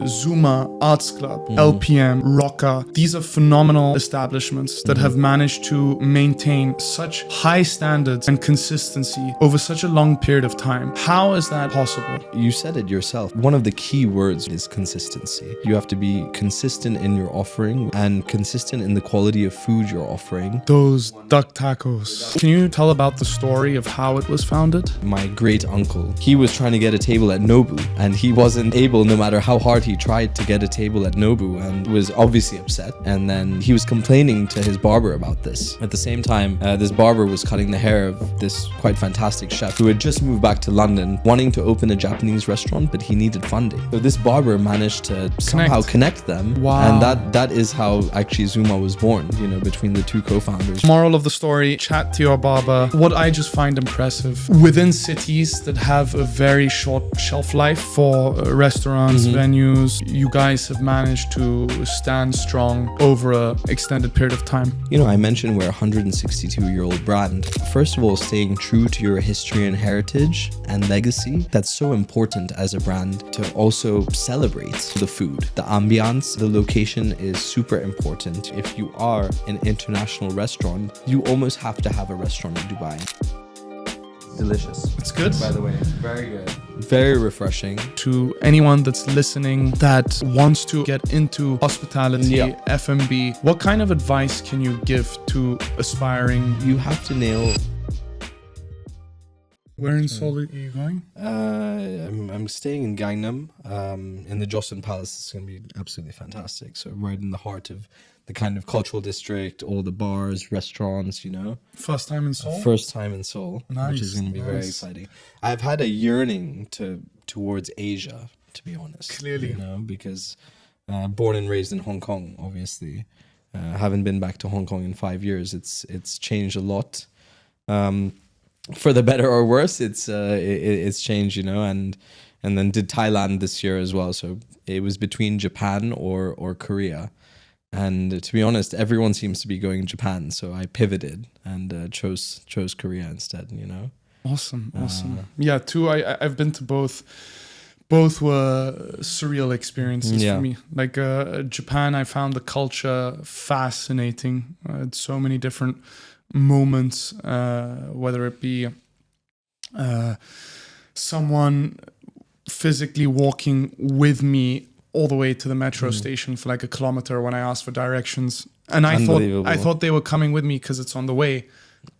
Zuma, Arts Club, LPM, Roka. These are phenomenal establishments that have managed to maintain such high standards and consistency over such a long period of time. How is that possible? You said it yourself. One of the key words is consistency. You have to be consistent in your offering and consistent in the quality of food you're offering. Those duck tacos. Can you tell about the story of how it was founded? My great uncle, he was trying to get a table at Nobu and he wasn't able, no matter how hard he tried to get a table at Nobu, and was obviously upset. And then he was complaining to his barber about this. At the same time, this barber was cutting the hair of this quite fantastic chef who had just moved back to London, wanting to open a Japanese restaurant, but he needed funding. So this barber managed to somehow connect them. Wow. And that is how actually Zuma was born, you know, between the two co-founders. Moral of the story, chat to your barber. What I just find impressive, within cities that have a very short shelf life for restaurants, venues, you guys have managed to stand strong over an extended period of time. You know, I mentioned we're a 162-year-old brand. First of all, staying true to your history and heritage and legacy. That's so important as a brand to also celebrate the food. The ambiance, the location is super important. If you are an international restaurant, you almost have to have a restaurant in Dubai. Delicious. It's good. By the way, very good. Very refreshing. To anyone that's listening that wants to get into hospitality, F&B, what kind of advice can you give to aspiring? You have to nail. Where in Seoul are you going? I'm staying in Gangnam, in the Joseon Palace. It's going to be absolutely fantastic. So right in the heart of the kind of cultural district, all the bars, restaurants, you know. First time in Seoul? First time in Seoul, Nice, which is going to be very exciting. I've had a yearning towards Asia, to be honest. Clearly. You know, because born and raised in Hong Kong, obviously. Haven't been back to Hong Kong in 5 years. It's changed a lot. For the better or worse, it's changed, you know, and then did Thailand this year as well. So it was between Japan or Korea. And to be honest, everyone seems to be going Japan. So I pivoted and chose Korea instead, you know. Awesome. Yeah, too. I've been to both. Both were surreal experiences for me. Like Japan, I found the culture fascinating. So many different moments, whether it be someone physically walking with me all the way to the metro station for like a kilometer when I asked for directions, and I thought they were coming with me because it's on the way,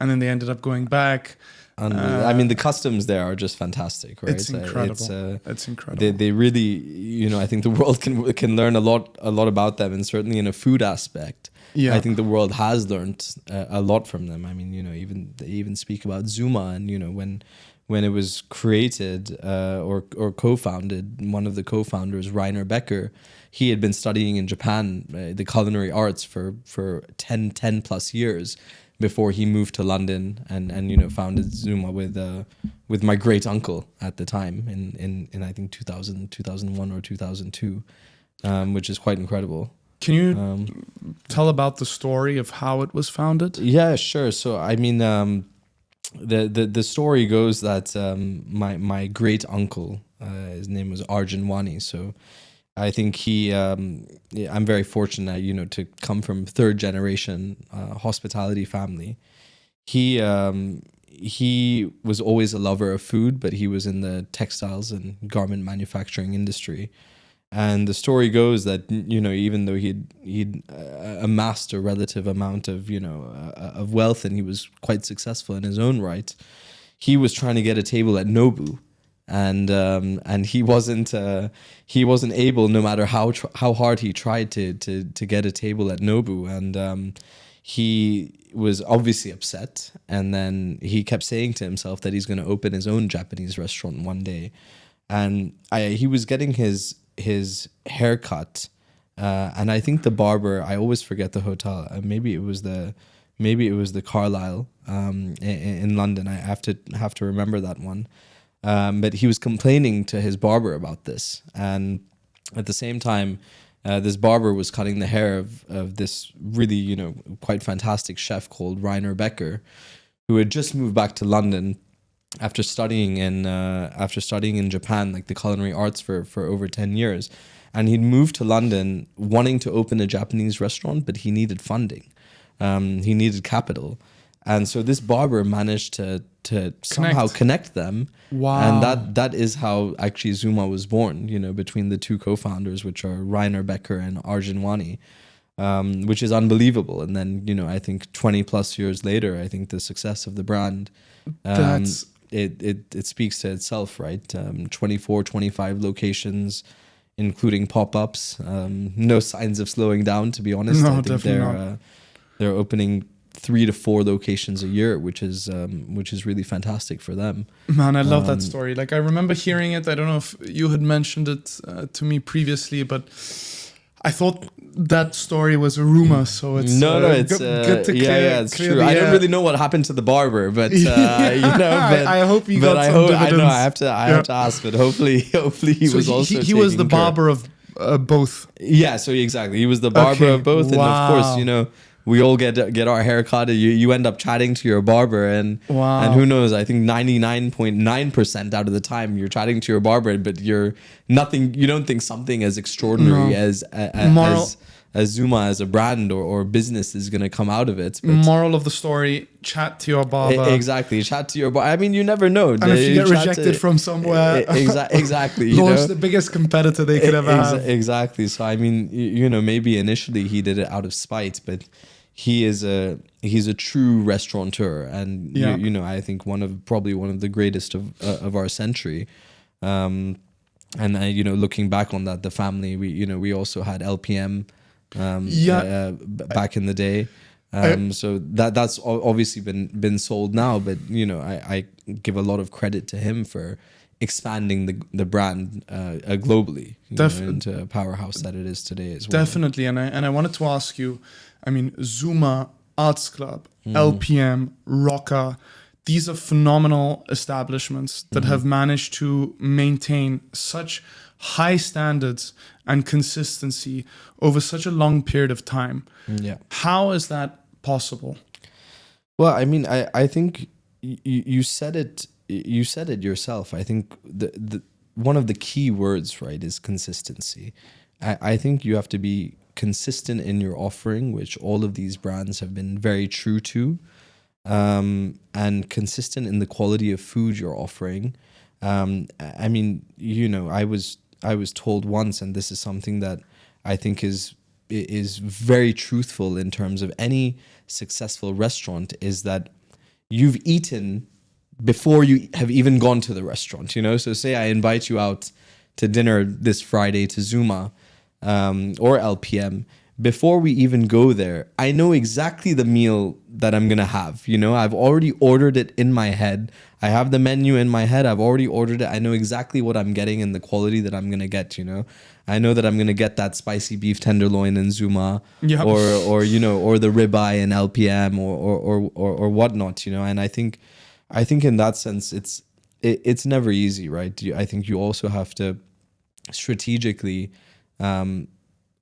and then they ended up going back. I mean, the customs there are just fantastic, right? It's incredible. It's incredible. They really, you know, I think the world can learn a lot about them, and certainly in a food aspect. Yeah. I think the world has learned a lot from them. I mean, you know, they even speak about Zuma, and you know, when it was created or co-founded, one of the co-founders, Rainer Becker, he had been studying in Japan the culinary arts for 10 plus years before he moved to London and you know, founded Zuma with my great uncle at the time in I think 2001 or 2002, which is quite incredible. Can you tell about the story of how it was founded? Yeah, sure. So I mean, the story goes that my great uncle, his name was Rahul Waney. So I think I'm very fortunate, you know, to come from third generation hospitality family. He was always a lover of food, but he was in the textiles and garment manufacturing industry. And the story goes that, you know, even though he'd amassed a relative amount of, you know, of wealth, and he was quite successful in his own right, he was trying to get a table at Nobu, and he wasn't able, no matter how hard he tried to get a table at Nobu, and he was obviously upset, and then he kept saying to himself that he's going to open his own Japanese restaurant one day, and he was getting his haircut, and I think the barber, I always forget the hotel, maybe it was the Carlisle in London. I have to remember that one, but he was complaining to his barber about this, and at the same time this barber was cutting the hair of this really, you know, quite fantastic chef called Rainer Becker, who had just moved back to London after studying in Japan, like the culinary arts for over 10 years. and he'd moved to London wanting to open a Japanese restaurant, but he needed funding. He needed capital. And so this barber managed to somehow connect them. Wow. And that is how actually Zuma was born, you know, between the two co-founders, which are Rainer Becker and Arjun Waney, which is unbelievable. And then, you know, I think 20 plus years later, I think the success of the brand, it speaks to itself, right? 24, 25 locations, including pop-ups. No signs of slowing down, to be honest. No, I think definitely they're opening 3 to 4 locations a year, which is really fantastic for them. Man, I love that story. Like, I remember hearing it. I don't know if you had mentioned it to me previously, but I thought that story was a rumor. So it's it's good to clear. It's true. I don't really know what happened to the barber, but you know, I hope he got some dividends. I know I have to ask, but hopefully he so was also he was the barber of both. Yeah, so exactly, he was the barber of both, and of course, you know, we all get our hair cut. You end up chatting to your barber, and who knows? I think 99.9% out of the time you're chatting to your barber, but you don't think something as extraordinary as Zuma as a brand or business is going to come out of it. But moral of the story: chat to your barber. Exactly, chat to your barber. I mean, you never know. And if you get rejected from somewhere, exactly, launch the biggest competitor they could ever have. Exactly. So I mean, you know, maybe initially he did it out of spite, but he's a true restaurateur, and you know, I think probably one of the greatest of our century. And you know, looking back on that, the family, we also had LPM back in the day. So that's obviously been sold now, but you know, I give a lot of credit to him for expanding the brand globally into a powerhouse that it is today as well. Definitely, and I wanted to ask you, I mean, Zuma, Arts Club, LPM, Roka, these are phenomenal establishments that have managed to maintain such high standards and consistency over such a long period of time. Yeah. How is that possible? Well, I mean, I think you said it yourself. I think the one of the key words, right, is consistency. I think you have to be consistent in your offering, which all of these brands have been very true to, and consistent in the quality of food you're offering. I mean, you know, I was told once, and this is something that I think is very truthful in terms of any successful restaurant, is that you've eaten before you have even gone to the restaurant, you know? So say I invite you out to dinner this Friday to Zuma, or LPM. Before we even go there, I know exactly the meal that I'm going to have. You know, I've already ordered it in my head. I have the menu in my head. I've already ordered it. I know exactly what I'm getting and the quality that I'm going to get, you know. I know that I'm going to get that spicy beef tenderloin in Zuma, or you know, or the ribeye in LPM, or whatnot, you know. And I think in that sense, it's never easy, right? I think you also have to strategically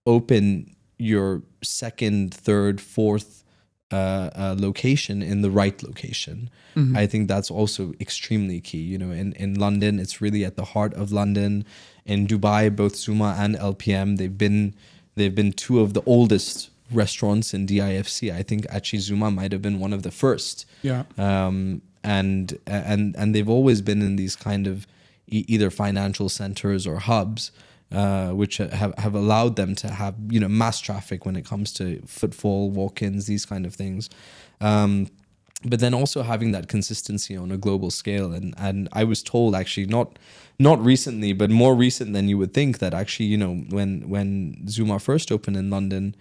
open your second, third, fourth location in the right location. I think that's also extremely key. You know, in London, it's really at the heart of London. In Dubai, both Zuma and LPM, they've been two of the oldest restaurants in DIFC. I think actually Zuma might have been one of the first. Yeah. And they've always been in these kind of either financial centers or hubs, which have allowed them to have, you know, mass traffic when it comes to footfall, walk-ins, these kind of things. But then also having that consistency on a global scale. And I was told, actually, not recently, but more recent than you would think, that actually, you know, when Zuma first opened in London,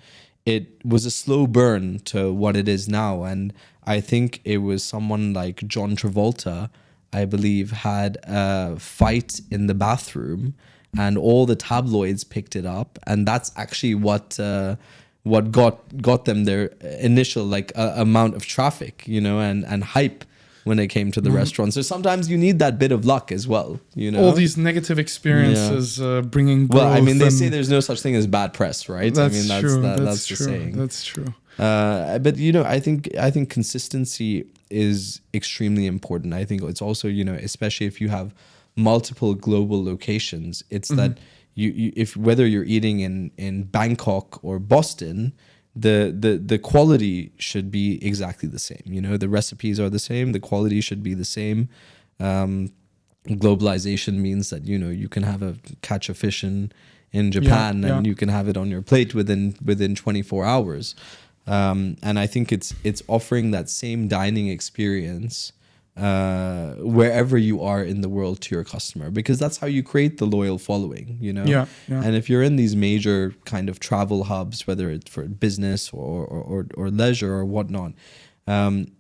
it was a slow burn to what it is now. And I think it was someone like John Travolta, I believe, had a fight in the bathroom, and all the tabloids picked it up, and that's actually what got them their initial amount of traffic, you know, and hype when it came to the restaurant. So sometimes you need that bit of luck as well, you know. All these negative experiences bringing growth. Well, I mean, they say there's no such thing as bad press, right? That's true. That's the saying. That's true. But you know, I think consistency is extremely important. I think it's also, you know, especially if you have multiple global locations, it's that if whether you're eating in Bangkok or Boston, the quality should be exactly the same. You know, the recipes are the same, the quality should be the same. Globalization means that, you know, you can catch a fish in Japan and you can have it on your plate within 24 hours. And I think it's offering that same dining experience wherever you are in the world to your customer, because that's how you create the loyal following, you know? And if you're in these major kind of travel hubs, whether it's for business or leisure or whatnot,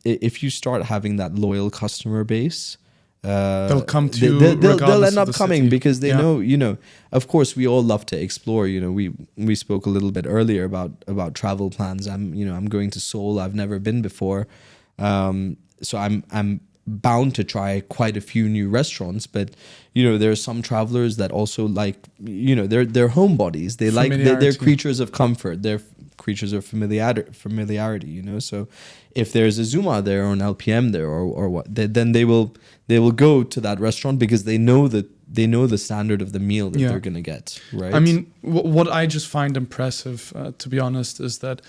if you start having that loyal customer base, they'll come to you. They'll end up coming because they know, you know, of course we all love to explore. You know, we spoke a little bit earlier about travel plans. I'm going to Seoul. I've never been before. So I'm bound to try quite a few new restaurants, but you know, there are some travelers that also like, you know, they're homebodies. They're creatures of comfort. They're creatures of familiarity, you know. So if there's a Zuma there or an LPM there or what, then they will go to that restaurant because they know the standard of the meal that they're gonna get, right? I mean, what I just find impressive, to be honest, is that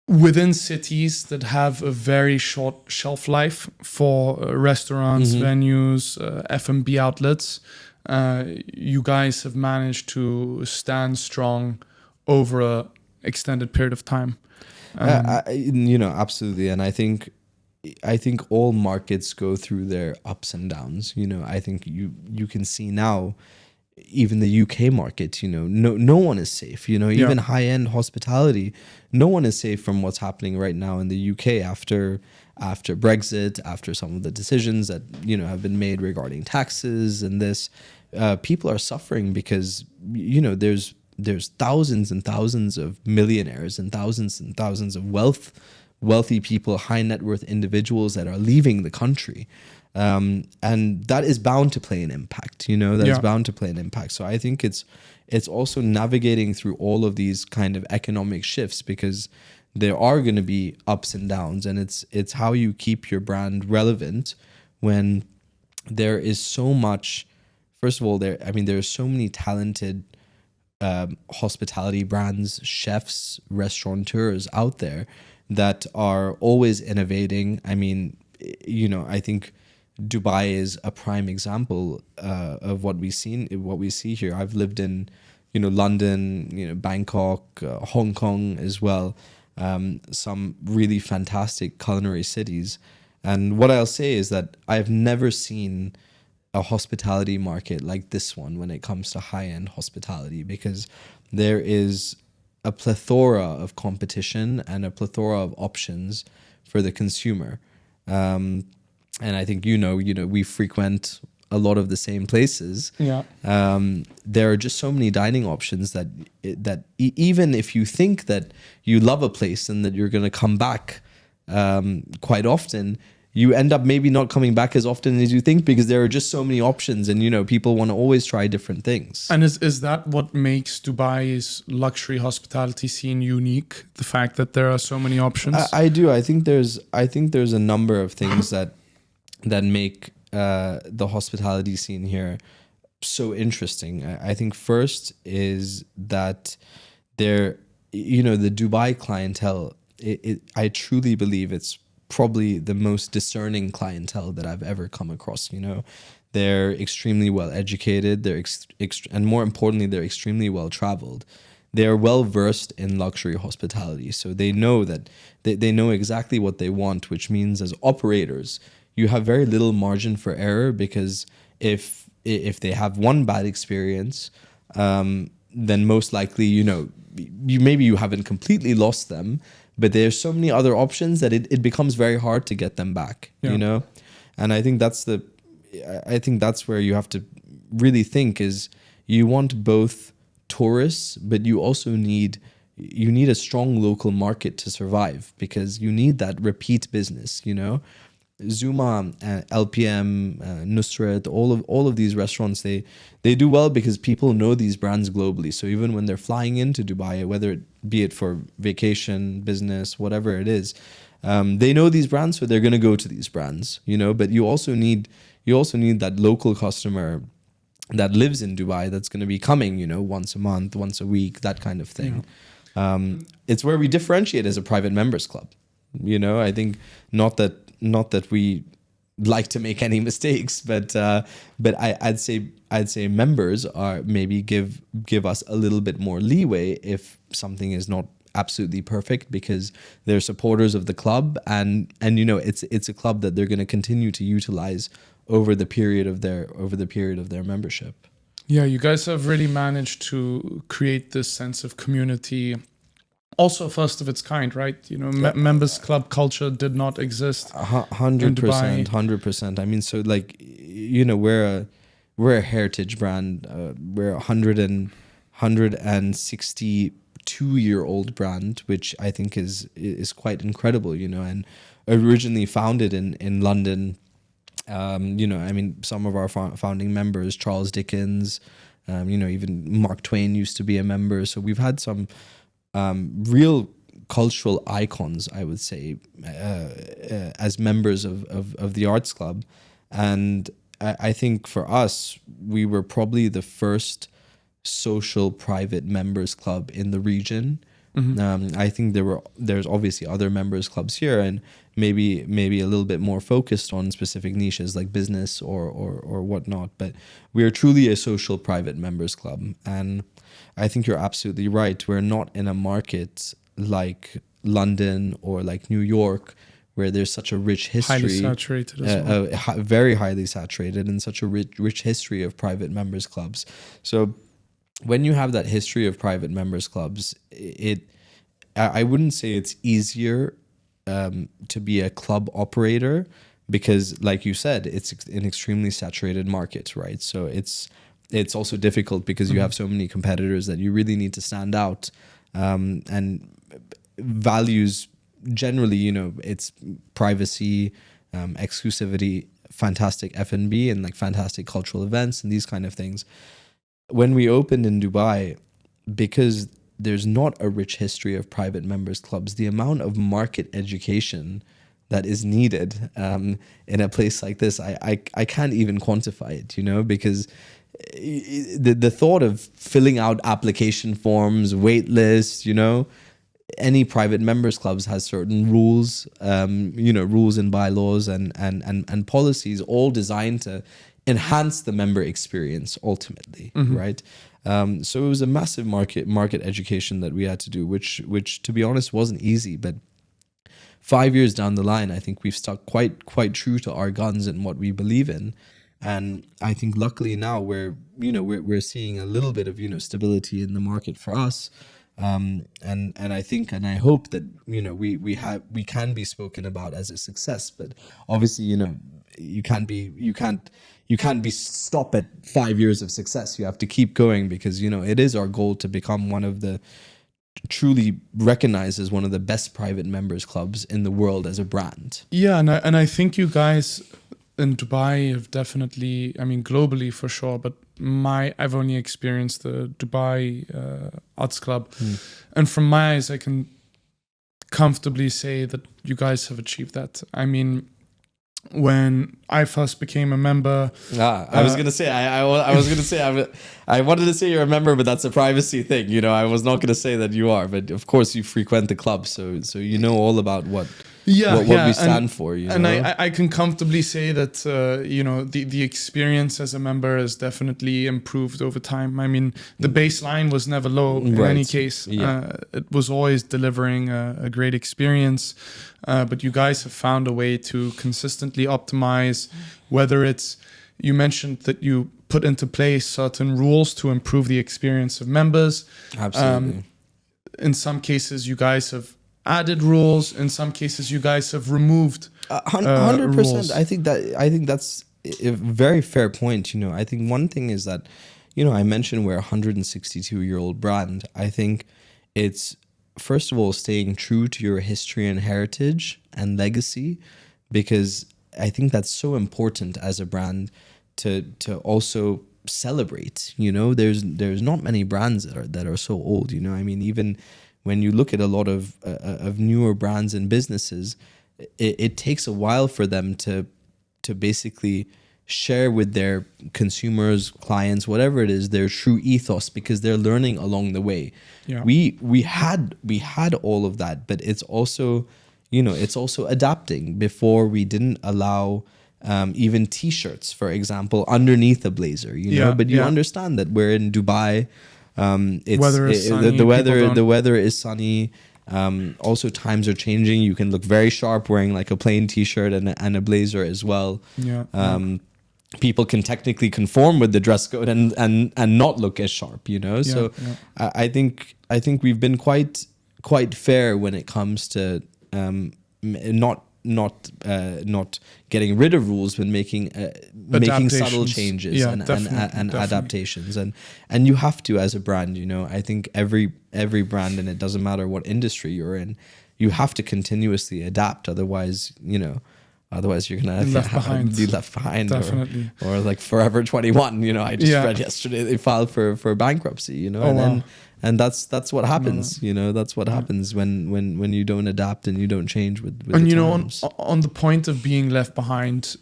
within cities that have a very short shelf life for restaurants, venues, F&B outlets, you guys have managed to stand strong over a extended period of time. You know, absolutely. And I think all markets go through their ups and downs. You know, I think you can see now, even the UK market, you know, no one is safe. You know, even high-end hospitality, no one is safe from what's happening right now in the UK after Brexit, after some of the decisions that, you know, have been made regarding taxes and this. People are suffering because, you know, there's thousands and thousands of millionaires and thousands of wealthy people, high net worth individuals that are leaving the country. And that is bound to play an impact, you know, is bound to play an impact. So I think it's also navigating through all of these kind of economic shifts, because there are going to be ups and downs, and it's how you keep your brand relevant when there is so much. First of all, there are so many talented hospitality brands, chefs, restaurateurs out there that are always innovating. I mean, you know, I think Dubai is a prime example of what we see here. I've lived in, you know, London, you know, Bangkok, Hong Kong as well. Some really fantastic culinary cities. And what I'll say is that I've never seen a hospitality market like this one when it comes to high-end hospitality, because there is a plethora of competition and a plethora of options for the consumer. And I think, you know, we frequent a lot of the same places. There are just so many dining options that even if you think that you love a place and that you're going to come back quite often, you end up maybe not coming back as often as you think, because there are just so many options, and, you know, people want to always try different things. And is that what makes Dubai's luxury hospitality scene unique? The fact that there are so many options? I do. I think there's a number of things that make the hospitality scene here so interesting. I think first is that the Dubai clientele, I truly believe it's probably the most discerning clientele that I've ever come across. You know, they're extremely well educated. And more importantly, they're extremely well traveled. They're well versed in luxury hospitality, so they know that they know exactly what they want, which means as operators, you have very little margin for error, because if they have one bad experience, then most likely, you know, you haven't completely lost them, but there's so many other options that it becomes very hard to get them back, you know? And I think that's where you have to really think, is you want both tourists, but you also need a strong local market to survive, because you need that repeat business, you know? Zuma, LPM, Nusret, all of these restaurants, they do well because people know these brands globally. So even when they're flying into Dubai, whether it be it for vacation, business, whatever it is, they know these brands, so they're going to go to these brands, you know. But you also need that local customer that lives in Dubai that's going to be coming, once a month, once a week, that kind of thing. It's where we differentiate as a private members club. I think not that we like to make any mistakes, but I'd say members are maybe give us a little bit more leeway if something is not absolutely perfect, because they're supporters of the club, and it's a club that they're going to continue to utilize over the period of their membership. Yeah, you guys have really managed to create this sense of community. Also, first of its kind, right? Members club culture did not exist. 100%. I mean, so we're a heritage brand. We're a 162-year-old brand, which I think is quite incredible. And originally founded in London. I mean, some of our founding members, Charles Dickens, even Mark Twain used to be a member. So we've had some real cultural icons, I would say, as members of the arts club. And I think for us, we were probably the first social private members club in the region. I think there's obviously other members clubs here, and maybe a little bit more focused on specific niches like business or whatnot. But we are truly a social private members club, and I think you're absolutely right. We're not in a market like London or like New York, where there's such a rich history, highly saturated as well. Very highly saturated, and such a rich history of private members clubs. So when you have that history of private members clubs, I wouldn't say it's easier to be a club operator, because, like you said, it's an extremely saturated market, right? So it's also difficult because you have so many competitors that you really need to stand out, and values generally, it's privacy, exclusivity, fantastic F&B, and like fantastic cultural events and these kind of things. When we opened in Dubai, because there's not a rich history of private members clubs, the amount of market education that is needed in a place like this, I can't even quantify it, because the thought of filling out application forms, wait lists, any private members clubs has certain rules, rules and bylaws and policies, all designed to enhance the member experience ultimately, right? So it was a massive market education that we had to do, which to be honest wasn't easy. But 5 years down the line, I think we've stuck quite true to our guns and what we believe in. And I think luckily now we're seeing a little bit of stability in the market for us. And I think and I hope that we can be spoken about as a success. But obviously you can't be stopped at 5 years of success. You have to keep going, because it is our goal to become one of the truly recognized as one of the best private members clubs in the world as a brand. Yeah, and I think you guys in Dubai have definitely, I mean, globally for sure, but I've only experienced the Dubai Arts Club, and from my eyes, I can comfortably say that you guys have achieved that. I mean, when I first became a member, I was gonna say I wanted to say you're a member, but that's a privacy thing. I was not gonna say that you are, but of course you frequent the club, so you know all about what we stand for. And I can comfortably say that the experience as a member has definitely improved over time. I mean, the baseline was never low in any case. It was always delivering a great experience. But you guys have found a way to consistently optimize, whether it's, you mentioned that you put into place certain rules to improve the experience of members. Absolutely. In some cases, you guys have added rules. In some cases, you guys have removed 100%. rules. I think that's a very fair point. I think one thing is that, I mentioned we're a 162-year-old brand. I think it's, first of all, staying true to your history and heritage and legacy, because I think that's so important as a brand to also celebrate. There's not many brands that are so old. I mean, even when you look at a lot of newer brands and businesses, it takes a while for them to basically share with their consumers, clients, whatever it is, their true ethos, because they're learning along the way. Yeah. We had all of that, but it's also, it's also adapting. Before, we didn't allow even t-shirts, for example, underneath a blazer, but you understand that we're in Dubai. The weather is sunny. Also, times are changing. You can look very sharp wearing like a plain t-shirt and a blazer as well. People can technically conform with the dress code and not look as sharp, so I think we've been quite fair when it comes to not getting rid of rules, but making subtle changes and adaptations, and you have to, as a brand. I think every brand, and it doesn't matter what industry you're in, you have to continuously adapt. Otherwise you're gonna be left behind. Definitely. Or like Forever 21. I just read yesterday they filed for bankruptcy. And that's what happens. That's what happens when you don't adapt and you don't change with and the times. On the point of being left behind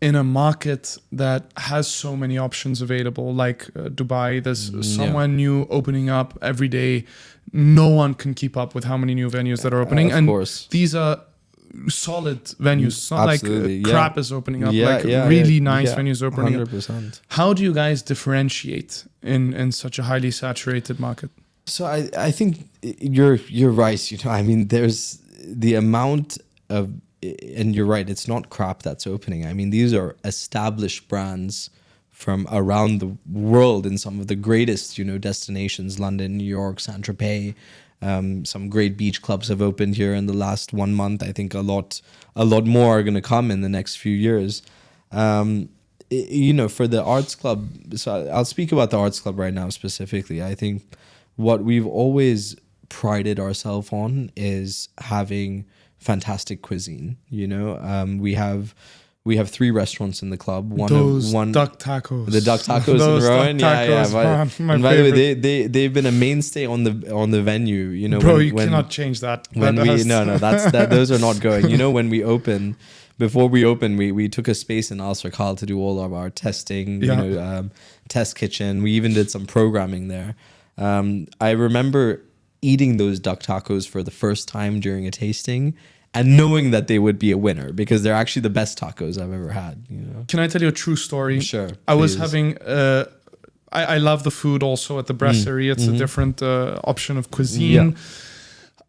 in a market that has so many options available, like Dubai, there's somewhere new opening up every day. No one can keep up with how many new venues that are opening, of course. These are solid venues. It's not Absolutely, like crap is opening up, really nice venues opening 100%. up. How do you guys differentiate in such a highly saturated market? So I think you're right. I mean, there's the amount of, and you're right, it's not crap that's opening. I mean, these are established brands from around the world in some of the greatest, destinations: London, New York, Saint-Tropez. Some great beach clubs have opened here in the last 1 month. I think a lot more are going to come in the next few years. For the arts club, so I'll speak about the arts club right now specifically. I think what we've always prided ourselves on is having fantastic cuisine. We have 3 restaurants in the club. One duck tacos. The duck tacos in Rowan. And by the way, they've been a mainstay on the venue. Bro, you cannot change that. Those are not going. Before we opened, we took a space in Al Sarkal to do all of our testing. Test kitchen. We even did some programming there. I remember eating those duck tacos for the first time during a tasting, and knowing that they would be a winner, because they're actually the best tacos I've ever had. Can I tell you a true story? Sure. I was having, I love the food also at the brasserie. It's a different option of cuisine. Yeah.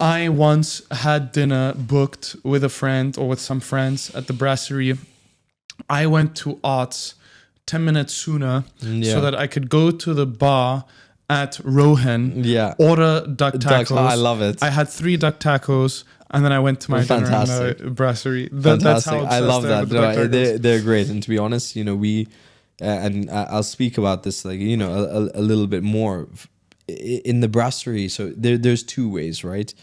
I once had dinner booked with a friend or with some friends at the brasserie. I went to Arts 10 minutes sooner so that I could go to the bar at Rohan, order duck tacos. I love it. I had 3 duck tacos. And then I went to my dinner in the brasserie. That's how I love that. They're great. And to be honest, we, and I'll speak about this, a little bit more in the brasserie. So there's 2 ways, right?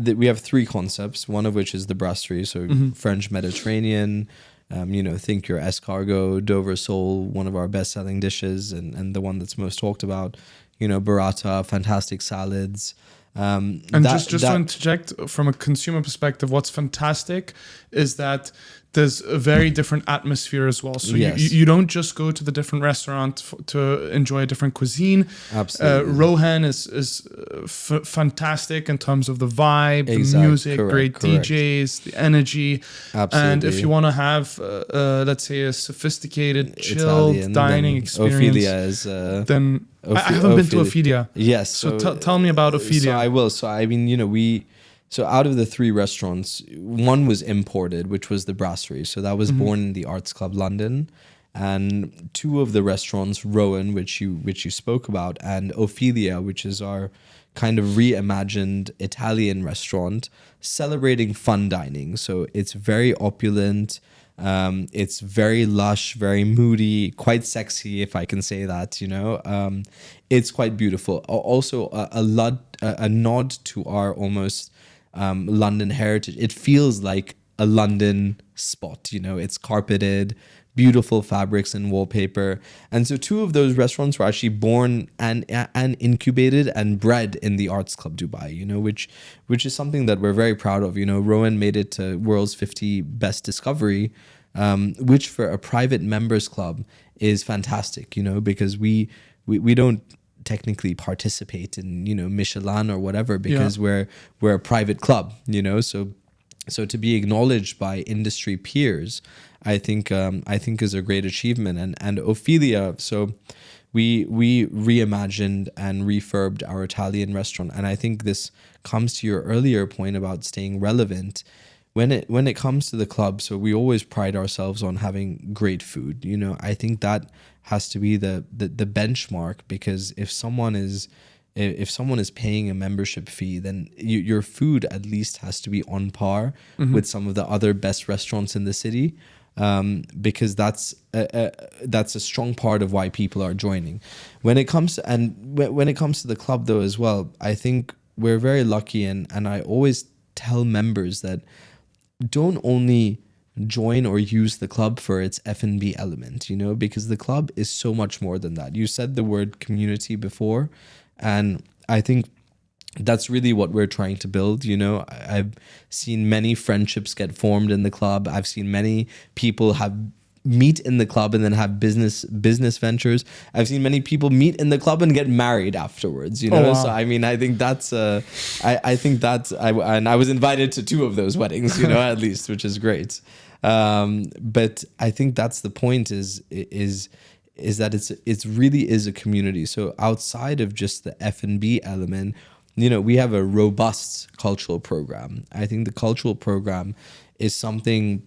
We have 3 concepts. One of which is the brasserie, so French Mediterranean. Think your escargot, Dover sole, one of our best-selling dishes, and the one that's most talked about. Burrata, fantastic salads. Just to interject from a consumer perspective, what's fantastic is that there's a very different atmosphere as well. So you don't just go to the different restaurant to enjoy a different cuisine. Absolutely. Rohan is fantastic in terms of the vibe, the music, great DJs, the energy. Absolutely. And if you want to have, let's say, a sophisticated, chilled Italian, dining experience, Ophelia is... then I haven't been to Ophelia. Yes. So tell me about Ophelia. So I will. So I mean, so out of the 3 restaurants, one was imported, which was the brasserie. So that was born in the Arts Club London, and 2 of the restaurants, Rowan, which you spoke about, and Ophelia, which is our kind of reimagined Italian restaurant celebrating fun dining. So it's very opulent. It's very lush, very moody, quite sexy, if I can say that. It's quite beautiful. Also, a nod to our almost London heritage. It feels like a London spot. It's carpeted, beautiful fabrics and wallpaper. And so 2 of those restaurants were actually born and incubated and bred in the Arts Club Dubai, which is something that we're very proud of. Rowan made it to World's 50 Best Discovery which for a private members club is fantastic, you know, because we don't technically participate in, you know, Michelin or whatever, because we're a private club, you know. So to be acknowledged by industry peers, I think is a great achievement. And Ophelia, so we reimagined and refurbed our Italian restaurant, and I think this comes to your earlier point about staying relevant. When it comes to the club, so we always pride ourselves on having great food. You know, I think that has to be the benchmark, because if someone is paying a membership fee, then your food at least has to be on par with some of the other best restaurants in the city, because that's a strong part of why people are joining. When it comes to the club though as well, I think we're very lucky, and I always tell members that don't only join or use the club for its F&B element, you know, because the club is so much more than that. You said the word community before, and I think that's really what we're trying to build. You know, I've seen many friendships get formed in the club. I've seen many people meet in the club and then have business ventures. I've seen many people meet in the club and get married afterwards, you know. Oh, wow. So I mean, I think I was invited to 2 of those weddings, you know, at least, which is great. But I think that's the point is that it's really is a community. So outside of just the F&B element, you know, we have a robust cultural program. I think the cultural program is something,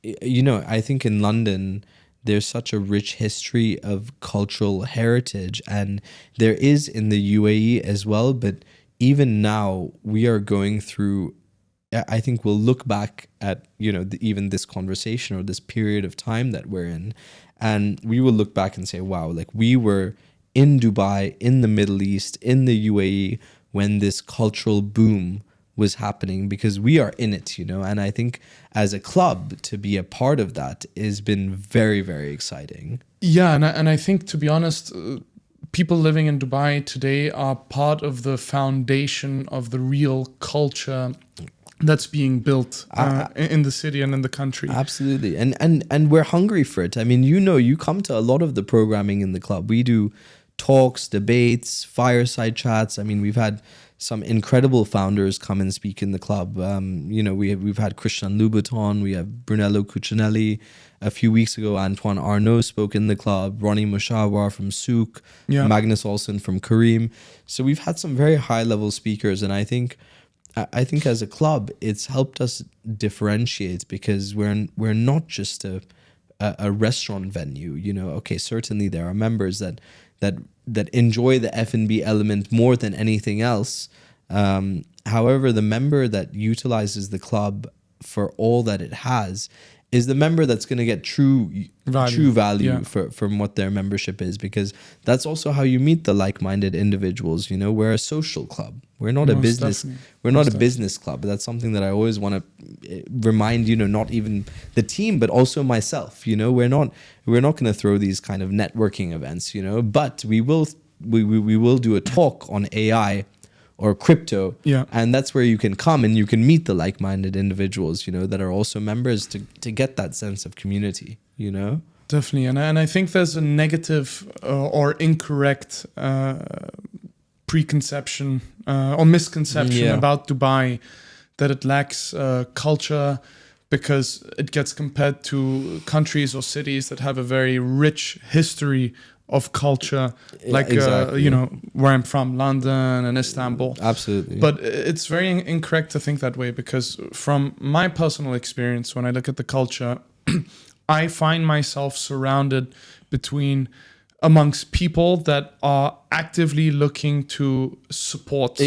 you know, I think in London, there's such a rich history of cultural heritage, and there is in the UAE as well. But even now, we are going through, I think we'll look back at, you know, even this conversation or this period of time that we're in, and we will look back and say, wow, like we were in Dubai, in the Middle East, in the UAE, when this cultural boom was happening, because we are in it, you know. And I think as a club, to be a part of that has been very, very exciting. Yeah, and I think, to be honest, people living in Dubai today are part of the foundation of the real culture that's being built in the city and in the country. Absolutely. And we're hungry for it. I mean, you know, you come to a lot of the programming in the club. We do talks, debates, fireside chats. I mean, we've had some incredible founders come and speak in the club. You know, we've had Christian Louboutin, we have Brunello Cucinelli. A few weeks ago, Antoine Arnaud spoke in the club, Ronnie Mushawar from Souk, Magnus Olsen from Kareem. So we've had some very high-level speakers, and I think as a club, it's helped us differentiate, because we're not just a restaurant venue. You know, okay, certainly there are members that enjoy the F&B element more than anything else. However, the member that utilizes the club for all that it has is the member that's going to get true value from what their membership is, because that's also how you meet the like-minded individuals. You know, we're a social club. We're not a business. Definitely. We're not a business club. That's something that I always want to remind, you know, not even the team, but also myself. You know, we're not going to throw these kind of networking events, you know, but we will do a talk on AI or crypto, and that's where you can come and you can meet the like-minded individuals, you know, that are also members to get that sense of community, you know. Definitely, and I think there's a negative or incorrect preconception or misconception about Dubai, that it lacks culture, because it gets compared to countries or cities that have a very rich history of culture, like you know, where I'm from, London and Istanbul. Absolutely. But it's very incorrect to think that way, because from my personal experience, when I look at the culture, I find myself surrounded amongst people that are actively looking to support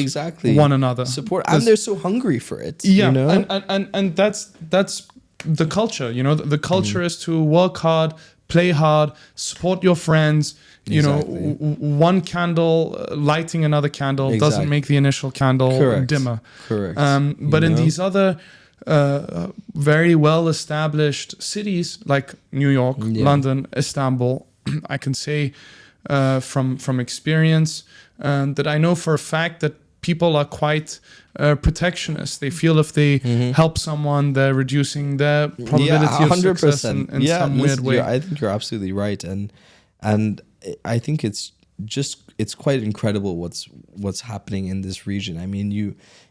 one another. And they're so hungry for it. Yeah, you know? and that's the culture. You know, the culture is to work hard, play hard, support your friends. You know, one candle lighting another candle doesn't make the initial candle dimmer. Correct. But in these other very well-established cities like New York, London, Istanbul, I can say from experience that I know for a fact that people are quite protectionist. They feel if they help someone, they're reducing their probability of success in some weird way. I think you're absolutely right, and I think it's quite incredible what's happening in this region. I mean,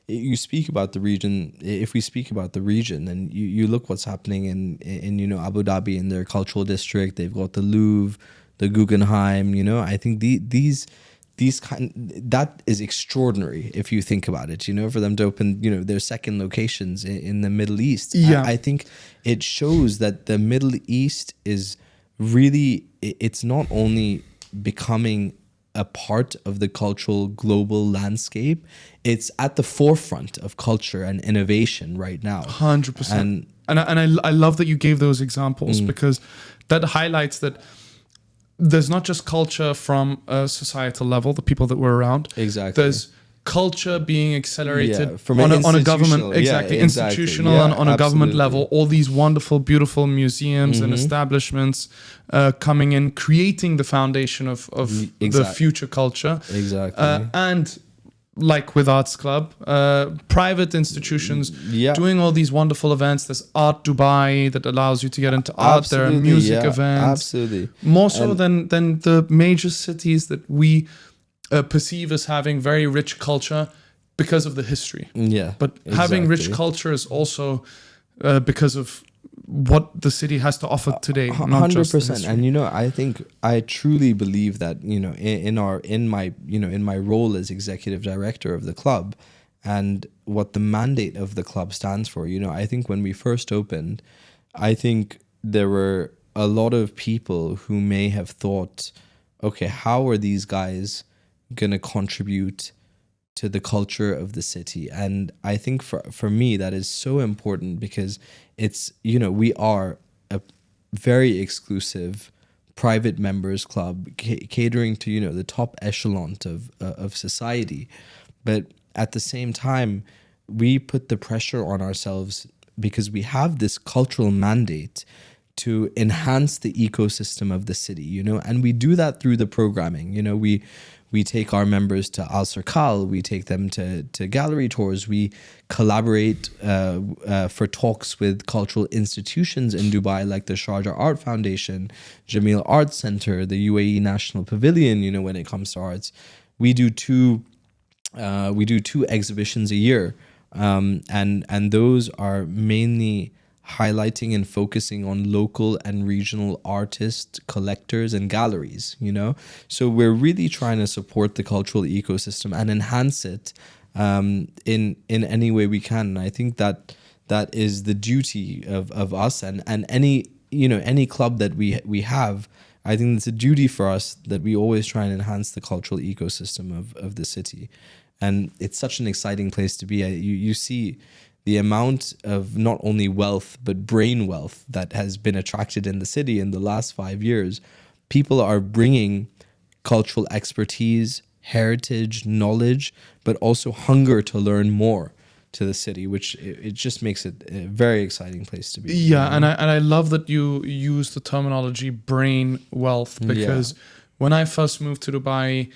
you speak about the region. If we speak about the region, and you look what's happening in Abu Dhabi, in their cultural district, they've got the Louvre, the Guggenheim. I think that is extraordinary if you think about it, for them to open, their second locations in the Middle East. Yeah. I think it shows that the Middle East is really, it's not only becoming a part of the cultural global landscape, it's at the forefront of culture and innovation right now. 100%. And I love that you gave those examples, because that highlights that there's not just culture from a societal level, the people that were around. Exactly. There's culture being accelerated from on a government, institutional and on a government level. All these wonderful, beautiful museums and establishments coming in, creating the foundation of the future culture. Exactly. And like with Arts Club, private institutions doing all these wonderful events. There's Art Dubai that allows you to get into art. There are music events. Absolutely. More so than the major cities that we perceive as having very rich culture because of the history. Yeah. But having rich culture is also because of what the city has to offer today. 100%. And I think I truly believe that in my role as executive director of the club, and what the mandate of the club stands for. I think when we first opened, I think there were a lot of people who may have thought, okay, how are these guys going to contribute to the culture of the city? And I think for me, that is so important, because it's, we are a very exclusive private members club catering to, the top echelon of society. But at the same time, we put the pressure on ourselves because we have this cultural mandate to enhance the ecosystem of the city, and we do that through the programming. We take our members to Al Circal, we take them to gallery tours, we collaborate for talks with cultural institutions in Dubai, like the Sharjah Art Foundation, Jameel Arts Center, the UAE National Pavilion. When it comes to arts, we do two exhibitions a year, and those are mainly highlighting and focusing on local and regional artists, collectors, and galleries, So we're really trying to support the cultural ecosystem and enhance it in any way we can. And I think that is the duty of us and any club that we have. I think it's a duty for us that we always try and enhance the cultural ecosystem of the city. And it's such an exciting place to be. You see the amount of not only wealth, but brain wealth that has been attracted in the city in the last 5 years. People are bringing cultural expertise, heritage, knowledge, but also hunger to learn more to the city, which it just makes it a very exciting place to be. Yeah, and I love that you use the terminology brain wealth, because when I first moved to Dubai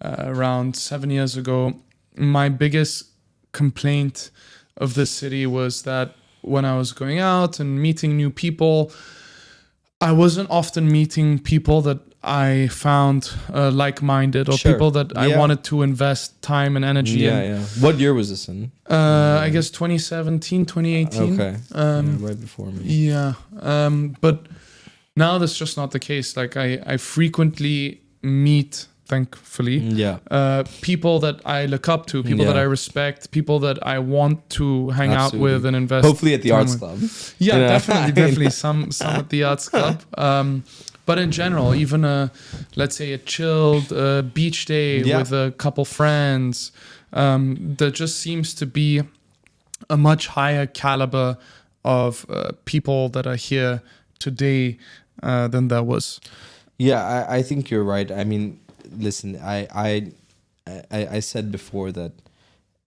around 7 years ago, my biggest complaint of this city was that when I was going out and meeting new people, I wasn't often meeting people that I found like-minded, or people that I wanted to invest time and energy in. What year was this in? I guess 2017, 2018. Okay. Right before me. Yeah. But now that's just not the case. Like I frequently meet, thankfully, people that I look up to, people that I respect, people that I want to hang out with and invest. Hopefully at the Arts Club. Yeah, definitely. Some at the Arts Club. But in general, even let's say a chilled beach day with a couple friends, there just seems to be a much higher caliber of people that are here today than there was. Yeah, I think you're right. I mean, listen, I said before that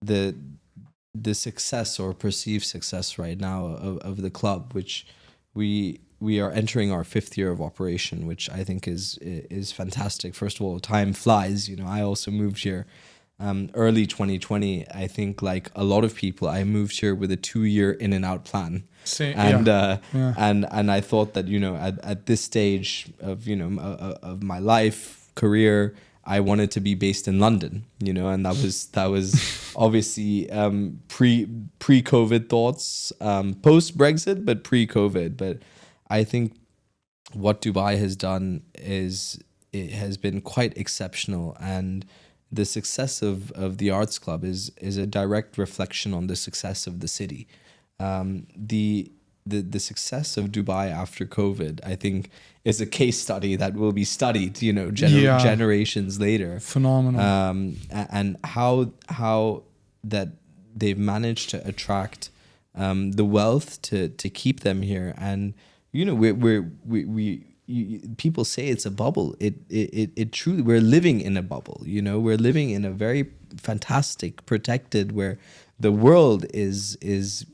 the success or perceived success right now of the club, which we are entering our 5th year of operation, which I think is fantastic. First of all, time flies. I also moved here early 2020, I think like a lot of people, I moved here with a 2-year in and out plan. And I thought that, you know, at this stage of, you know, of my life, career, I wanted to be based in London, you know, and that was obviously pre-COVID thoughts, post-Brexit, but pre-COVID. But I think what Dubai has done is it has been quite exceptional, and the success of the Arts Club is a direct reflection on the success of the city. The success of Dubai after COVID, I think, is a case study that will be studied, you know, generations later. Phenomenal. And how that they've managed to attract the wealth to keep them here. And you know, people say it's a bubble. It truly, we're living in a bubble. You know, we're living in a very fantastic, protected, where the world is,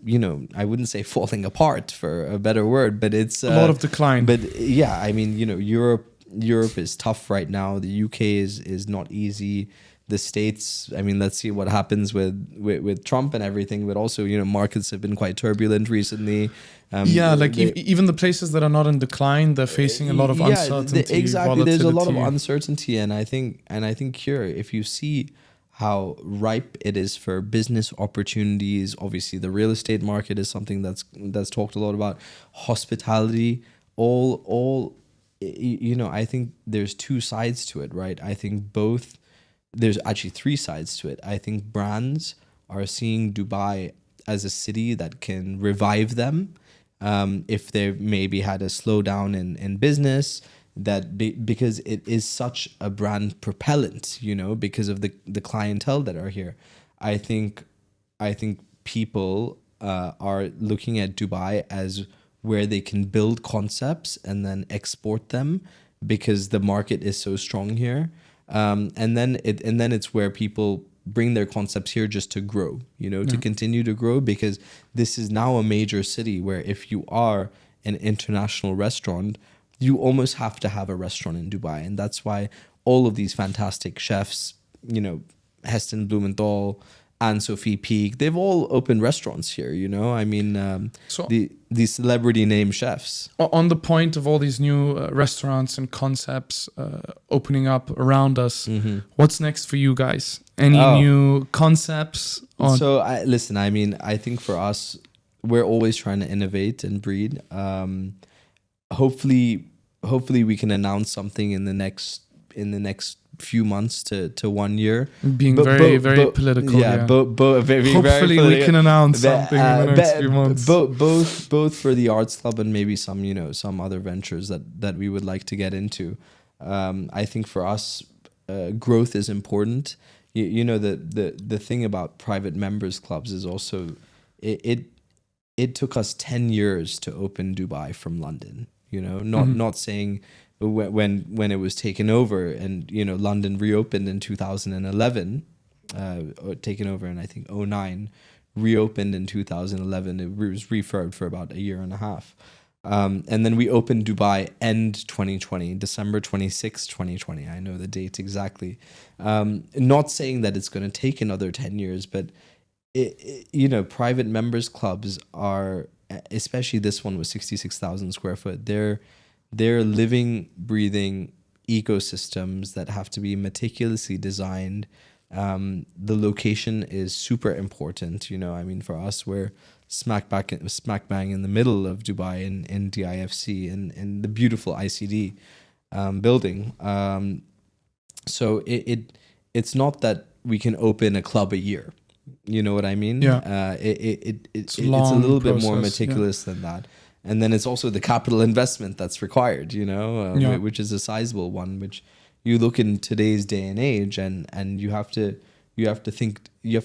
you know, I wouldn't say falling apart for a better word, but it's a lot of decline. But yeah, I mean, you know, Europe is tough right now. The UK is not easy. The States, I mean, let's see what happens with Trump and everything. But also, you know, markets have been quite turbulent recently. Even the places that are not in decline, they're facing a lot of uncertainty. Exactly, there's a lot of uncertainty, and I think here, if you see how ripe it is for business opportunities, obviously the real estate market is something that's talked a lot about. Hospitality, all, you know, I think there's two sides to it, right? I think there's actually three sides to it. I think brands are seeing Dubai as a city that can revive them if they maybe had a slowdown in business, because it is such a brand propellant, you know, because of the clientele that are here. I think people are looking at Dubai as where they can build concepts and then export them, because the market is so strong here. And then it's where people bring their concepts here just to grow, you know, to continue to grow, because this is now a major city where if you are an international restaurant, you almost have to have a restaurant in Dubai. And that's why all of these fantastic chefs, you know, Heston Blumenthal, Anne-Sophie Peak, they've all opened restaurants here, you know. I mean, the celebrity name chefs. On the point of all these new restaurants and concepts opening up around us, what's next for you guys? Any new concepts? Listen, I mean, I think for us, we're always trying to innovate and breed. Hopefully we can announce something in the next few months to 1 year. Being very political. Yeah, hopefully we can announce something in the next few months. Both for the Arts Club and maybe some, you know, some other ventures that we would like to get into. I think for us, growth is important. You know, the thing about private members clubs is also it took us 10 years to open Dubai from London. You know, not saying when it was taken over, and you know, London reopened in 2011, taken over in I think 2009, reopened in 2011. It was refurbed for about a year and a half, and then we opened Dubai end 2020, December 26, 2020. I know the date exactly. Not saying that it's going to take another 10 years, but you know, private members clubs are, especially this one with 66,000 square foot, they're living, breathing ecosystems that have to be meticulously designed. The location is super important. You know, I mean, for us, we're smack bang in the middle of Dubai in DIFC in the beautiful ICD building. So it's not that we can open a club a year. You know what I mean? Yeah. It's a little bit more meticulous than that. And then it's also the capital investment that's required, you know, which is a sizable one, which you look in today's day and age, and you have to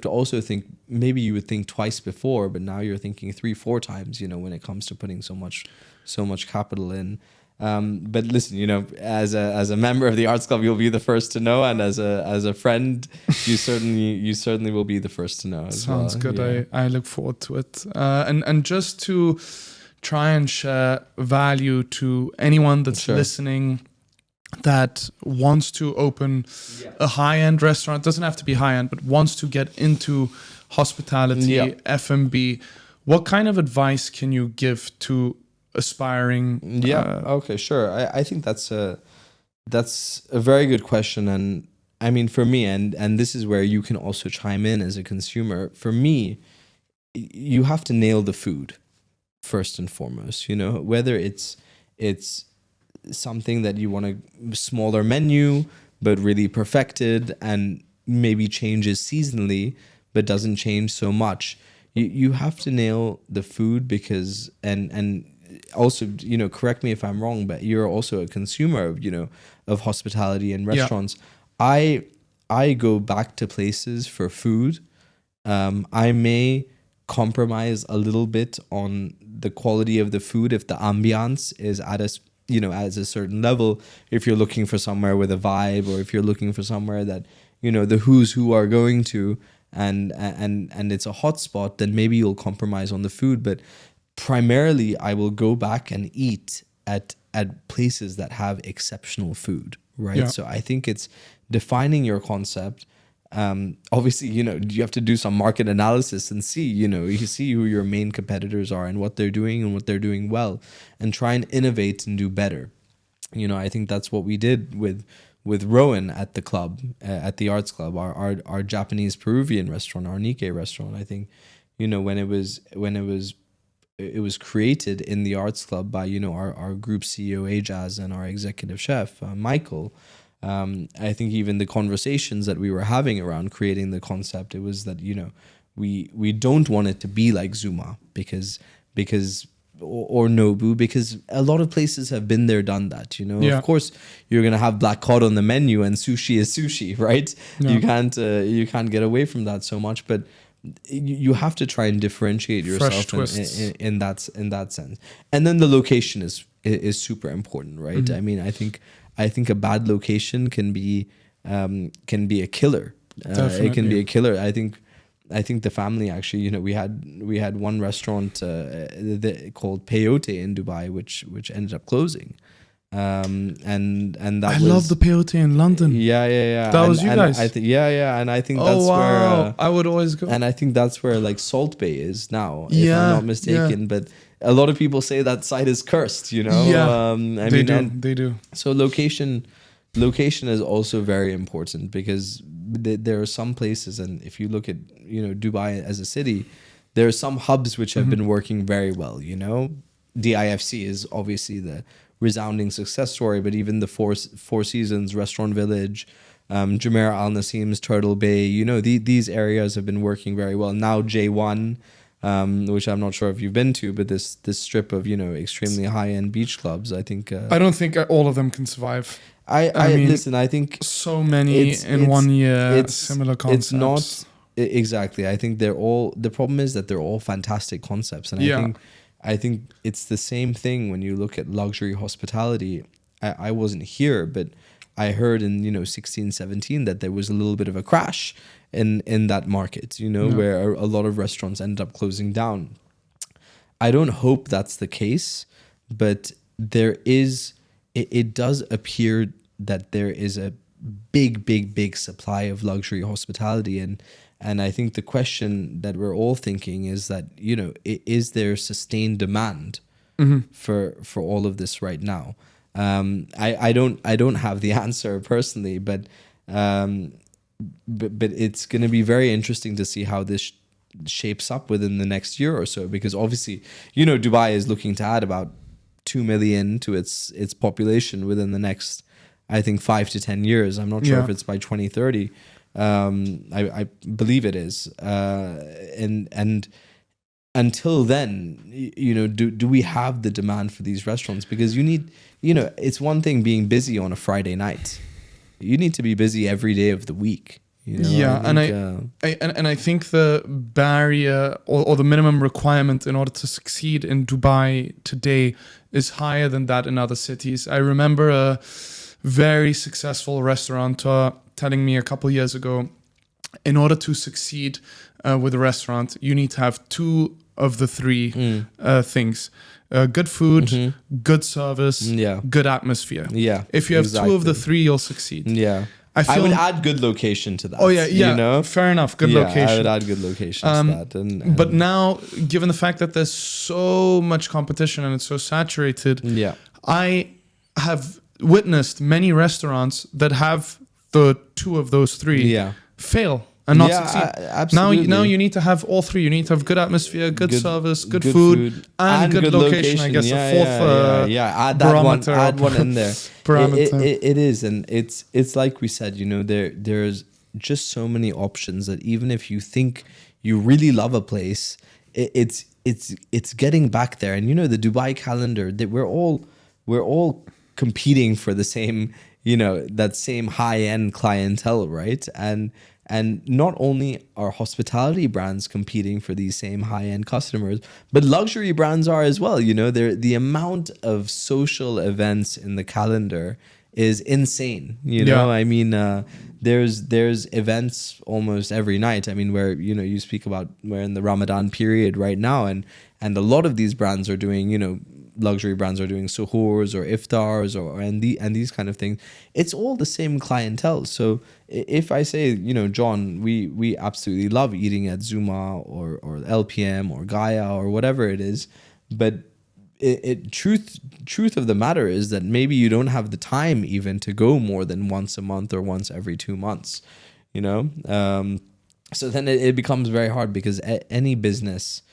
also think, maybe you would think twice before, but now you're thinking 3-4 times, you know, when it comes to putting so much capital in. But listen, you know, as a member of the Arts Club, you'll be the first to know, and as a friend, you certainly will be the first to know. Sounds good. Yeah. I look forward to it. And just to try and share value to anyone that's listening, that wants to open a high-end restaurant, doesn't have to be high-end, but wants to get into hospitality, F&B, what kind of advice can you give to aspiring? Okay, sure. I think that's a very good question. And I mean, for me, and this is where you can also chime in as a consumer. For me, you have to nail the food first and foremost, you know, whether it's something that you want a smaller menu, but really perfected and maybe changes seasonally, but doesn't change so much. You have to nail the food because, and also, you know, correct me if I'm wrong, but you're also a consumer of, you know, of hospitality and restaurants. Yeah. I go back to places for food. I may compromise a little bit on the quality of the food if the ambiance is at a, you know, at a certain level. If you're looking for somewhere with a vibe, or if you're looking for somewhere that, you know, the who's who are going to, and it's a hot spot, then maybe you'll compromise on the food. But primarily, I will go back and eat at places that have exceptional food, right? Yeah. So I think it's defining your concept. Obviously, you know, you have to do some market analysis and see, you know, you see who your main competitors are and what they're doing and what they're doing well, and try and innovate and do better. You know, I think that's what we did with Rowan at the club, at the Arts Club, our Japanese Peruvian restaurant, our Nikkei restaurant. I think, you know, when it was created in the Arts Club by, you know, our group CEO Ajaz and our executive chef Michael. I think even the conversations that we were having around creating the concept, it was that, you know, we don't want it to be like Zuma because or Nobu, because a lot of places have been there, done that, you know. Yeah. Of course, you're going to have black cod on the menu and sushi is sushi, right? Yeah. You can't get away from that so much, but you have to try and differentiate yourself in that sense. And then the location is super important, right? Mm-hmm. I mean, I think a bad location can be a killer. It can be a killer. I think the family actually, you know, we had one restaurant called Peyote in Dubai, which ended up closing. And that love the Peyote in London. Yeah. That was you guys. And I think that's where I would always go. And I think that's where like Salt Bay is now, if I'm not mistaken. Yeah. But a lot of people say that site is cursed, you know. Yeah, they do. So location is also very important, because there are some places, and if you look at, you know, Dubai as a city, there are some hubs which have been working very well, you know. DIFC is obviously the resounding success story, but even the Four Seasons, Restaurant Village, Jumeirah Al Nasim's Turtle Bay, you know, these areas have been working very well. Now J1, which I'm not sure if you've been to, but this strip of, you know, extremely high-end beach clubs, I think... I don't think all of them can survive. I mean, listen, I think... So many in 1 year, similar concepts. It's not... Exactly. I think they're all... The problem is that they're all fantastic concepts. And I think it's the same thing when you look at luxury hospitality. I wasn't here, but I heard in, you know, 16, 17 that there was a little bit of a crash in that market, you know, where a lot of restaurants ended up closing down. I don't hope that's the case, but there is, it does appear that there is a big supply of luxury hospitality. And I think the question that we're all thinking is that, you know, is there sustained demand for all of this right now? I don't have the answer personally, but it's going to be very interesting to see how this shapes up within the next year or so, because obviously, you know, Dubai is looking to add about 2 million to its population within the next, I think, 5 to 10 years. I'm not sure if it's by 2030. I believe it is. And until then, you know, do we have the demand for these restaurants? Because you need, you know, it's one thing being busy on a Friday night. You need to be busy every day of the week. You know? Yeah, I think the barrier or the minimum requirement in order to succeed in Dubai today is higher than that in other cities. I remember a very successful restaurateur telling me a couple years ago, in order to succeed with a restaurant, you need to have 2 of the three things. Good food, good service, good atmosphere. Yeah. If you have two of the three, you'll succeed. Yeah. I would add good location to that. Oh yeah, yeah. You know? Fair enough. Good location. I would add good location to that. And but now, given the fact that there's so much competition and it's so saturated, I have witnessed many restaurants that have the two of those three fail and not succeed. Absolutely. Now you need to have all three. You need to have good atmosphere, good service, good food, and good location. I guess a fourth add that one. Add one in there. It is, and it's like we said. You know, there's just so many options that even if you think you really love a place, it's getting back there. And you know, the Dubai calendar, that we're all competing for the same, you know, that same high-end clientele, right? And not only are hospitality brands competing for these same high-end customers, but luxury brands are as well. You know, the amount of social events in the calendar is insane. You know, I mean, there's events almost every night. I mean, where, you know, you speak about we're in the Ramadan period right now, and a lot of these brands are doing, you know, luxury brands are doing suhoors or iftars and these kind of things. It's all the same clientele. So if I say, you know, John, we absolutely love eating at Zuma or LPM or Gaia or whatever it is, but truth of the matter is that maybe you don't have the time even to go more than once a month or once every 2 months, you know. So then it becomes very hard, because any business,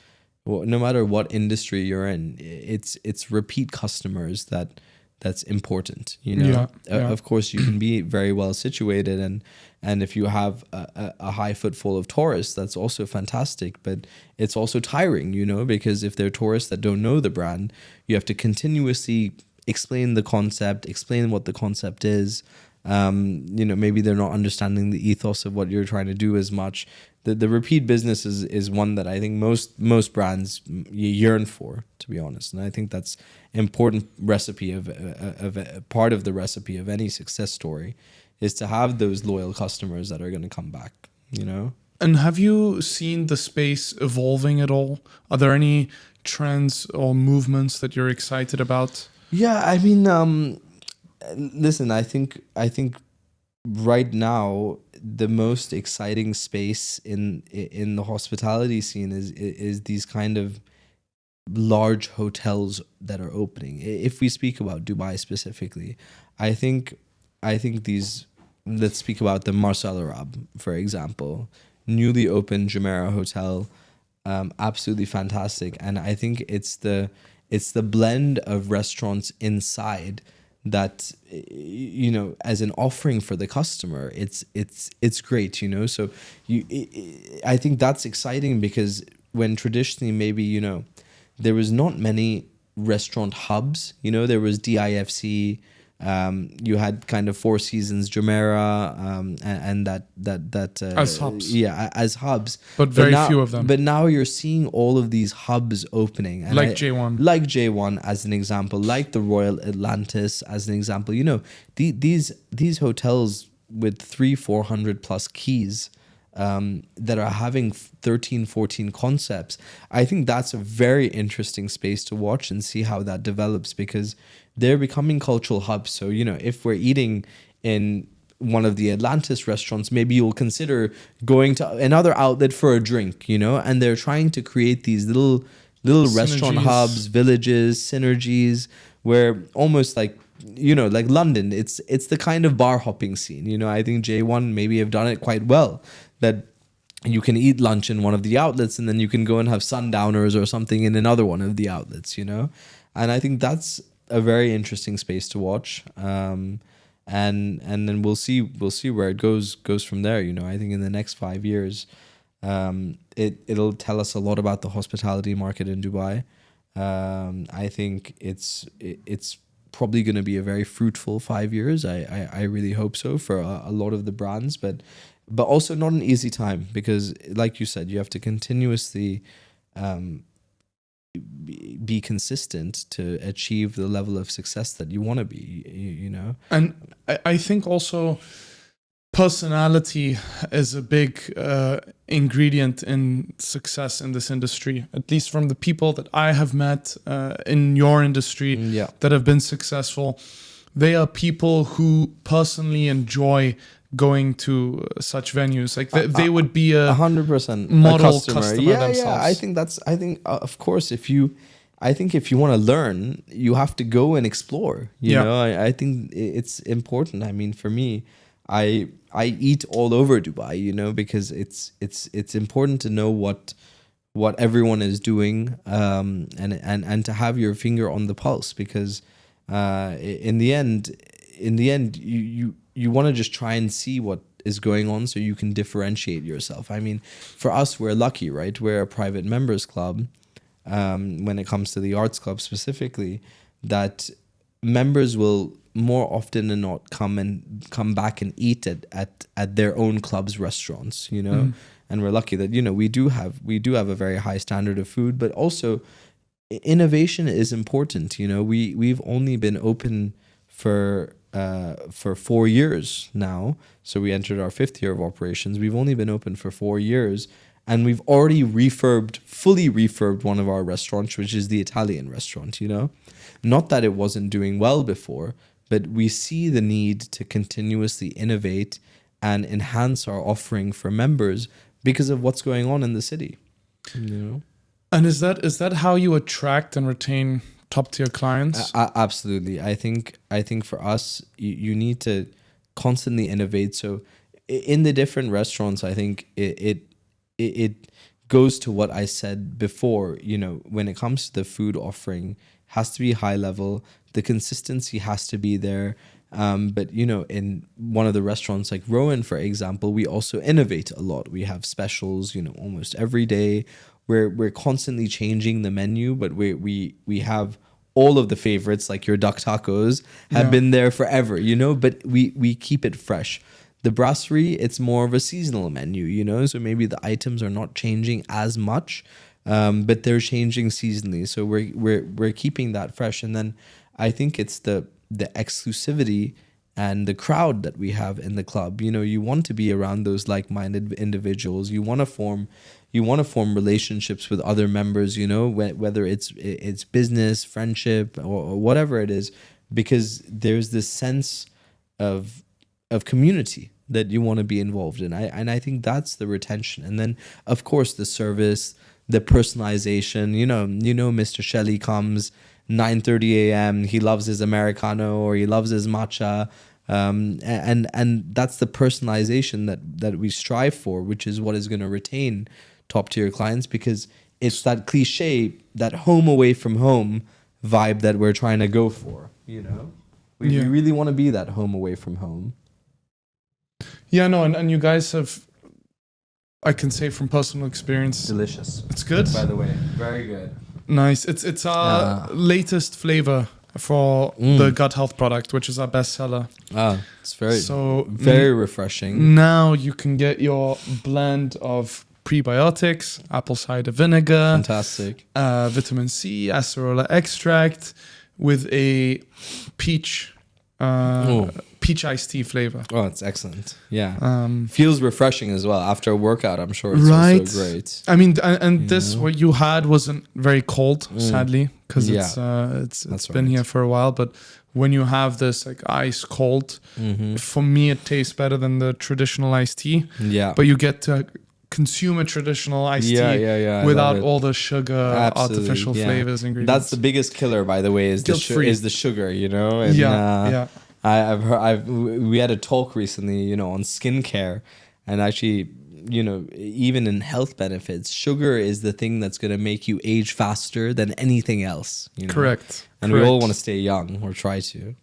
well, no matter what industry you're in, it's repeat customers that's important, you know. Of course, you can be very well situated, and if you have a high footfall of tourists, that's also fantastic. But it's also tiring, you know, because if they're tourists that don't know the brand, you have to continuously explain the concept, explain what the concept is. You know, maybe they're not understanding the ethos of what you're trying to do as much. The repeat business is one that I think most brands yearn for, to be honest. And I think that's important recipe of part of the recipe of any success story, is to have those loyal customers that are going to come back, you know. And have you seen the space evolving at all? Are there any trends or movements that you're excited about? Yeah, I mean, listen, I think right now the most exciting space in the hospitality scene is these kind of large hotels that are opening. If we speak about Dubai specifically, I think these, let's speak about the Marsal Arab, for example, newly opened Jumeirah Hotel, absolutely fantastic. And I think it's the blend of restaurants inside that, you know, as an offering for the customer, it's great, you know. So I think that's exciting, because when traditionally maybe, you know, there was not many restaurant hubs, you know, there was DIFC, you had kind of Four Seasons, Jumeirah, and that as hubs. Yeah, as hubs. But very few of them. But now you're seeing all of these hubs opening. And like J1. Like J1 as an example, like the Royal Atlantis as an example. You know, these hotels with 300-400 plus keys, that are having 13, 14 concepts. I think that's a very interesting space to watch and see how that develops, because they're becoming cultural hubs. So, you know, if we're eating in one of the Atlantis restaurants, maybe you'll consider going to another outlet for a drink, you know, and they're trying to create these little restaurant hubs, villages, synergies, where almost like, you know, like London, it's the kind of bar hopping scene. You know, I think J1 maybe have done it quite well, that you can eat lunch in one of the outlets and then you can go and have sundowners or something in another one of the outlets, you know. And I think that's a very interesting space to watch. And then we'll see where it goes from there. You know, I think in the next 5 years, it'll tell us a lot about the hospitality market in Dubai. I think it's probably going to be a very fruitful 5 years. I really hope so for a lot of the brands, but also not an easy time, because like you said, you have to continuously be consistent to achieve the level of success that you want to be, you know. And I think also personality is a big ingredient in success in this industry, at least from the people that I have met in your industry that have been successful. They are people who personally enjoy going to such venues. Like they would be 100% model customer themselves. Yeah. I think of course, if you want to learn, you have to go and explore. You know, I think it's important. I mean, for me, I eat all over Dubai, you know, because it's important to know what everyone is doing, and to have your finger on the pulse, because in the end you want to just try and see what is going on so you can differentiate yourself. I mean, for us, we're lucky, right? We're a private members club, when it comes to the arts club specifically, that members will more often than not come back and eat at their own club's restaurants, you know. And we're lucky that, you know, we do have a very high standard of food, but also innovation is important. You know, we've only been open for 4 years now, so we entered our 5th year of operations. We've only been open for 4 years, and we've already fully refurbed one of our restaurants, which is the Italian restaurant. You know, not that it wasn't doing well before, but we see the need to continuously innovate and enhance our offering for members because of what's going on in the city. You know. And is that how you attract and retain top tier clients? Absolutely. I think for us, you need to constantly innovate. So in the different restaurants, I think it goes to what I said before. You know, when it comes to the food offering, has to be high level. The consistency has to be there. But, you know, in one of the restaurants like Rowan, for example, we also innovate a lot. We have specials, you know, almost every day. We're constantly changing the menu, but we have all of the favorites, like your duck tacos have been there forever, you know, but we keep it fresh. The brasserie, it's more of a seasonal menu, you know, so maybe the items are not changing as much, but they're changing seasonally. So we're keeping that fresh. And then I think it's the exclusivity and the crowd that we have in the club. You know, you want to be around those like-minded individuals. You want to form relationships with other members, you know, whether it's business, friendship, or whatever it is, because there's this sense of community that you want to be involved in. I think that's the retention. And then, of course, the service, the personalization. You know, Mr. Shelley comes 9:30 a.m. He loves his Americano or he loves his matcha. And that's the personalization that we strive for, which is what is going to retain top tier clients, because it's that cliche, that home away from home vibe that we're trying to go for, you know? We really want to be that home away from home. Yeah, no, and you guys have, I can say from personal experience, delicious. It's good. By the way, very good. Nice. It's our latest flavor for the gut health product, which is our bestseller. It's very refreshing. Now you can get your blend of prebiotics, apple cider vinegar, fantastic, vitamin C, acerola extract, with a peach iced tea flavor. Oh, it's excellent. Yeah. Feels refreshing as well. After a workout, I'm sure it's also great. I mean, and this, what you had wasn't very cold, sadly, because it's been here for a while. But when you have this like ice cold, for me, it tastes better than the traditional iced tea. Yeah. But you get to consume a traditional iced tea without all the sugar, artificial flavors, ingredients. That's the biggest killer, by the way, is the sugar, you know? And, we had a talk recently, you know, on skincare, and actually, you know, even in health benefits, sugar is the thing that's going to make you age faster than anything else. You know? Correct. And we all want to stay young, or try to.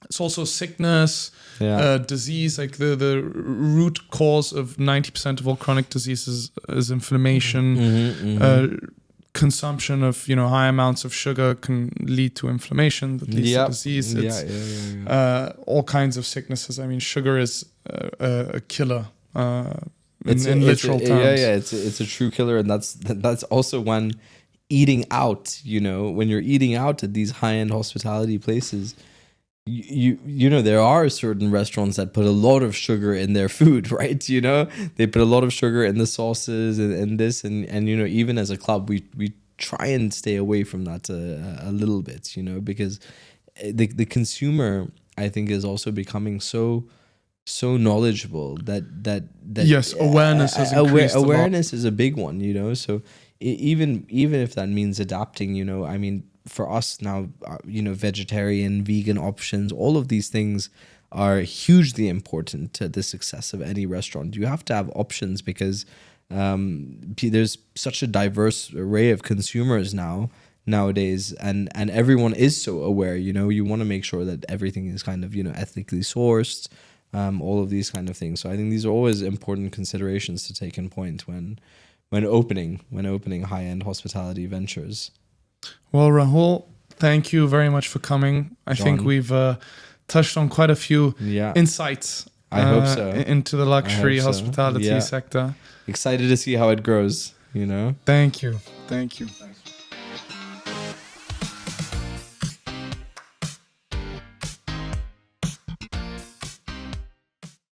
It's also sickness, disease. Like the root cause of 90% of all chronic diseases is inflammation. Consumption of, you know, high amounts of sugar can lead to inflammation that leads to disease. It's all kinds of sicknesses. I mean, sugar is a killer in literal terms. It's a true killer, and that's also when eating out. You know, when you're eating out at these high-end hospitality places, you know, there are certain restaurants that put a lot of sugar in their food, right? You know, they put a lot of sugar in the sauces and this, and you know, even as a club, we try and stay away from that a little bit, you know, because the consumer, I think, is also becoming so knowledgeable that yes, awareness has increased awareness is a big one, you know. So even if that means adapting, you know, I mean, for us now, you know, vegetarian, vegan options, all of these things are hugely important to the success of any restaurant. You have to have options because there's such a diverse array of consumers nowadays, and everyone is so aware, you know. You want to make sure that everything is kind of, you know, ethically sourced, all of these kind of things. So I think these are always important considerations to take in point when opening high-end hospitality ventures. Well, Rahul, thank you very much for coming. I think we've touched on quite a few insights. I hope so. Into the luxury hospitality sector. Excited to see how it grows, you know. Thank you.